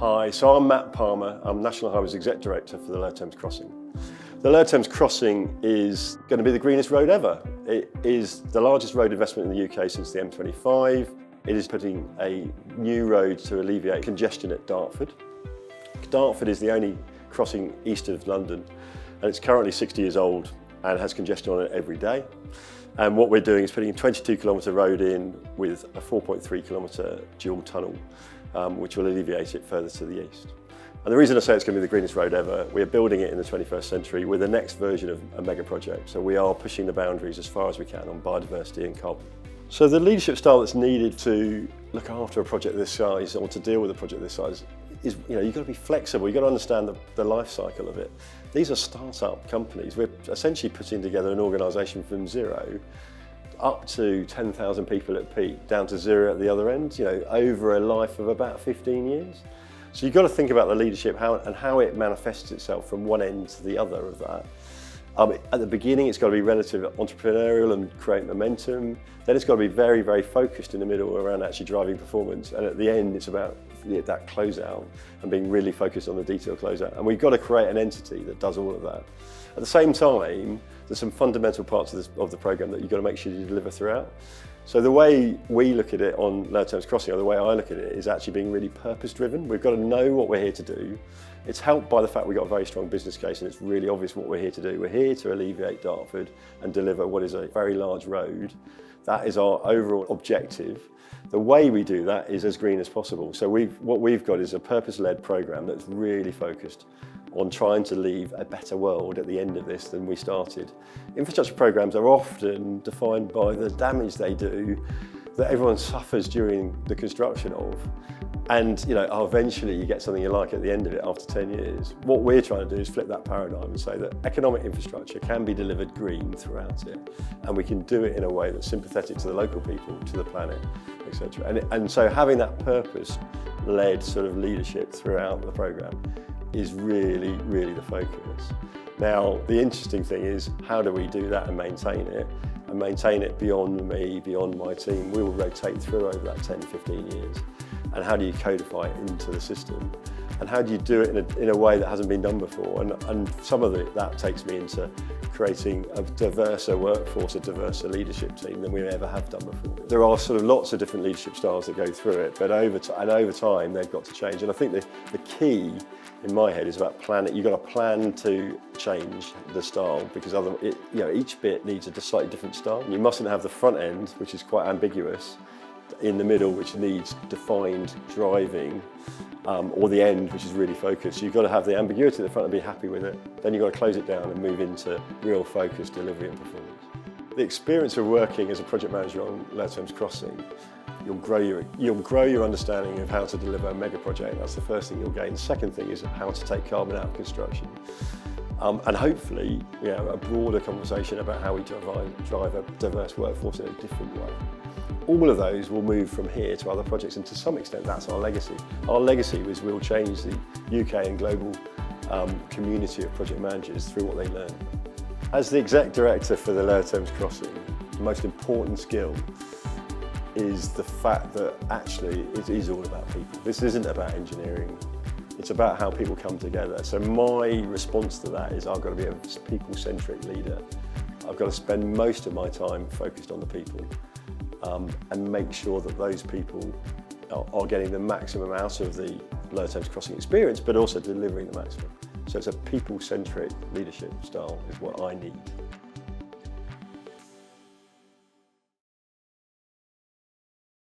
Hi, so I'm Matt Palmer. I'm National Highways Exec Director for the Thames Crossing. The Thames Crossing is going to be the greenest road ever. It is the largest road investment in the UK since the M25. It is putting a new road to alleviate congestion at Dartford. Dartford is the only crossing east of London, and it's currently 60 years old and has congestion on it every day. And what we're doing is putting a 22-kilometre road in with a 4.3-kilometre dual tunnel, which will alleviate it further to the east. And the reason I say it's going to be the greenest road ever, we're building it in the 21st century with the next version of a Megaproject. So we are pushing the boundaries as far as we can on biodiversity and carbon. So the leadership style that's needed to look after a project this size or to deal with a project this size is, you've got to be flexible, you've got to understand the life cycle of it. These are start-up companies. We're essentially putting together an organisation from zero up to 10,000 people at peak, down to zero at the other end, over a life of about 15 years. So you've got to think about the leadership and how it manifests itself from one end to the other of that. At the beginning, it's got to be relatively entrepreneurial and create momentum. Then it's got to be very, very focused in the middle around actually driving performance. And at the end, it's about that closeout and being really focused on the detail closeout. And we've got to create an entity that does all of that. At the same time, there's some fundamental parts of the programme that you've got to make sure you deliver throughout. So the way we look at it on Thames Crossing, or the way I look at it, is actually being really purpose-driven. We've got to know what we're here to do. It's helped by the fact we've got a very strong business case and it's really obvious what we're here to do. We're here to alleviate Dartford and deliver what is a very large road. That is our overall objective. The way we do that is as green as possible. So what we've got is a purpose-led programme that's really focused on trying to leave a better world at the end of this than we started. Infrastructure programmes are often defined by the damage they do that everyone suffers during the construction of. And eventually you get something you like at the end of it after 10 years. What we're trying to do is flip that paradigm and say that economic infrastructure can be delivered green throughout it. And we can do it in a way that's sympathetic to the local people, to the planet, etc. And so having that purpose-led sort of leadership throughout the programme is really, really the focus. Now, the interesting thing is, how do we do that and maintain it? And maintain it beyond me, beyond my team. We will rotate through over that 10, 15 years. And how do you codify it into the system? And how do you do it in a way that hasn't been done before? And some of that takes me into creating a diverser workforce, a diverser leadership team than we ever have done before. There are sort of lots of different leadership styles that go through it, but over time they've got to change. And I think the key in my head is about planning. You've got to plan to change the style because each bit needs a slightly different style. You mustn't have the front end, which is quite ambiguous, in the middle, which needs defined driving, or the end, which is really focused. You've got to have the ambiguity at the front and be happy with it. Then you've got to close it down and move into real focus, delivery and performance. The experience of working as a project manager on Thames Crossing, you'll grow your understanding of how to deliver a mega project. That's the first thing you'll gain. The second thing is how to take carbon out of construction. And hopefully, a broader conversation about how we drive a diverse workforce in a different way. All of those will move from here to other projects, and to some extent that's our legacy. Our legacy is we'll change the UK and global community of project managers through what they learn. As the exec director for the Thames Crossing, the most important skill is the fact that actually it is all about people. This isn't about engineering. It's about how people come together. So my response to that is I've got to be a people-centric leader. I've got to spend most of my time focused on the people and make sure that those people are getting the maximum out of the Thames Crossing experience, but also delivering the maximum. So it's a people-centric leadership style is what I need.